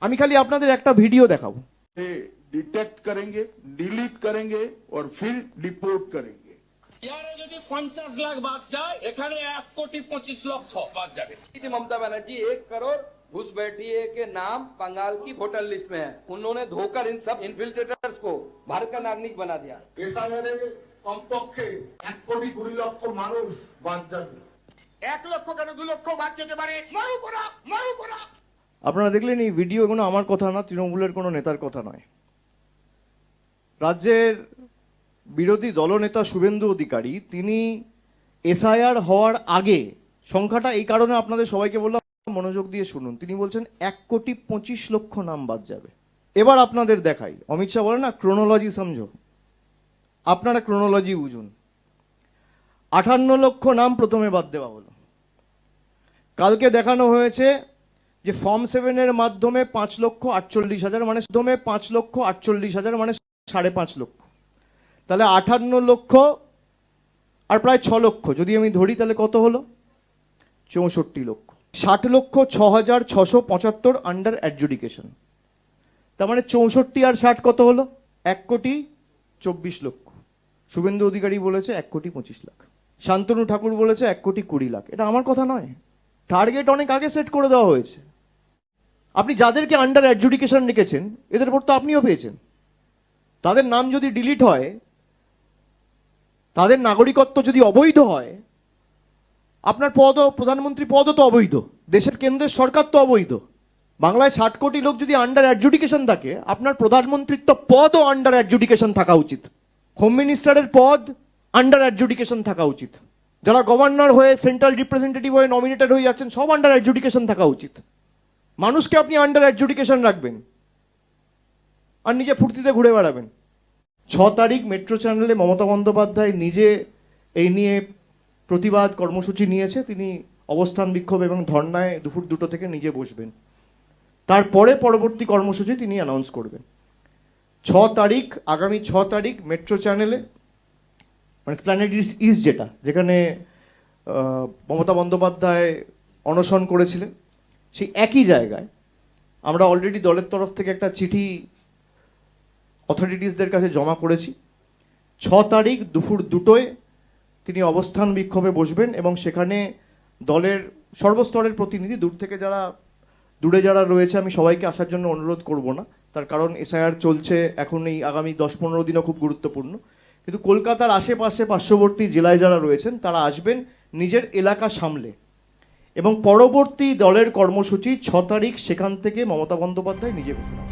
আমি খালি আপনাদের একটা ভিডিও দেখাবো। डिटेक्ट करेंगे, डिलीट करेंगे और फिर डिपोर्ट करेंगे। यारे यदि 50 लाख बात जाए এখানে 1,25,00,000 बात जाए। ममता बनर्जी 1 करोड़ घुसपैठिए के नाम बंगाल की वोटर लिस्ट में है। उन्होंने धोकर इन सब इन्फिल्ट्रेटर्स को भारत का नागरिक बना दिया। কমপক্ষে 1,20,00,000 মানুষ বাদ যাবে। 1 লক্ষ কেন 2 লক্ষ বাদ যেতে পারে। মারু পড়া। আপনারা দেখলেন এই ভিডিও, কোনো আমার কথা না, তৃণমূলের কোনো নেতার কথা নয়। রাজ্যের বিরোধী দলনেতা শুভেন্দু অধিকারী তিনি এসআইআর হওয়ার আগে, সংখ্যাটা এই কারণে আপনাদের সবাইকে বললাম মনোযোগ দিয়ে শুনুন, তিনি বলছেন 1,25,00,000 নাম বাদ যাবে। এবার আপনাদের দেখাই, অমিত শাহ বলে না ক্রোনোলজি সমঝো, আপনারা ক্রোনোলজি বুঝুন। 58 লক্ষ নাম প্রথমে বাদ দেওয়া হলো। কালকে দেখানো হয়েছে যে ফর্ম 7 এর মাধ্যমে 5,48,000 মানে 5,48,000 মানে 5.5 লক্ষ, তাহলে 58 লক্ষ আর প্রায় 6 লক্ষ যদি আমি ধরি তাহলে কত হলো? 64 লক্ষ। 60,06,675 আন্ডার অ্যাডজুডিকেশন, তার মানে 64 আর 60 কত হলো? 1,24,00,000। শুভেন্দু অধিকারী বলেছে 1,25,00,000, শান্তনু ঠাকুর বলেছে 1,20,00,000। এটা আমার কথা নয়, টার্গেট অনেক আগে সেট করে দেওয়া হয়েছে। আপনি যাদেরকে আন্ডার অ্যাডজুডিকেশন রেখেছেন এদের উপর তো আপনিও পেয়েছেন। তাদের নাম যদি ডিলিট হয়, তাদের নাগরিকত্ব যদি অবৈধ হয়, আপনার প্রধানমন্ত্রী পদও তো অবৈধ, দেশের কেন্দ্রের সরকার তো অবৈধ। বাংলায় 60 কোটি লোক যদি আন্ডার অ্যাডজুডিকেশন থাকে, আপনার প্রধানমন্ত্রীর তো পদও আন্ডার অ্যাডজুডিকেশন থাকা উচিত, হোম মিনিস্টারের পদ আন্ডার অ্যাডজুডিকেশন থাকা উচিত, যারা গভর্নর হয়ে সেন্ট্রাল রিপ্রেজেন্টেটিভ হয়ে নমিনেটেড হয়ে যাচ্ছেন সব আন্ডার অ্যাডজুডিকেশন থাকা উচিত। মানুষকে আপনি আন্ডার অ্যাডজুডিকেশন রাখবেন আর নিজে ফুর্তিতে ঘুরে বেড়াবেন। 6 তারিখ মেট্রো চ্যানেলে মমতা বন্দ্যোপাধ্যায় নিজে এই নিয়ে প্রতিবাদ কর্মসূচি নিয়েছে। তিনি অবস্থান বিক্ষোভ এবং ধর্নায় দুপুর 2টো থেকে নিজে বসবেন। তারপরে পরবর্তী কর্মসূচি তিনি অ্যানাউন্স করবেন। 6 তারিখ, আগামী 6 তারিখ মেট্রো চ্যানেলে, মানে প্ল্যানেট ইস্ট যেটা, যেখানে মমতা বন্দ্যোপাধ্যায় অনশন করেছিলেন, সেই একই জায়গায় আমরা অলরেডি দলের তরফ থেকে একটা চিঠি অথরিটিসদের কাছে জমা করেছি। 6 তারিখ দুপুর 2টোয় তিনি অবস্থান বিক্ষোভে বসবেন এবং সেখানে দলের সর্বস্তরের প্রতিনিধি, দূরে যারা রয়েছে আমি সবাইকে আসার জন্য অনুরোধ করব না, তার কারণ এসআইআর চলছে এখন, এই আগামী 10-15 দিনও খুব গুরুত্বপূর্ণ। কিন্তু কলকাতার আশেপাশে পার্শ্ববর্তী জেলায় যারা রয়েছেন তারা আসবেন নিজের এলাকা সামলে, এবং পরবর্তী দলের কর্মসূচি 6 তারিখ সেখান থেকে মমতা বন্দ্যোপাধ্যায় নিজে ঘোষণা।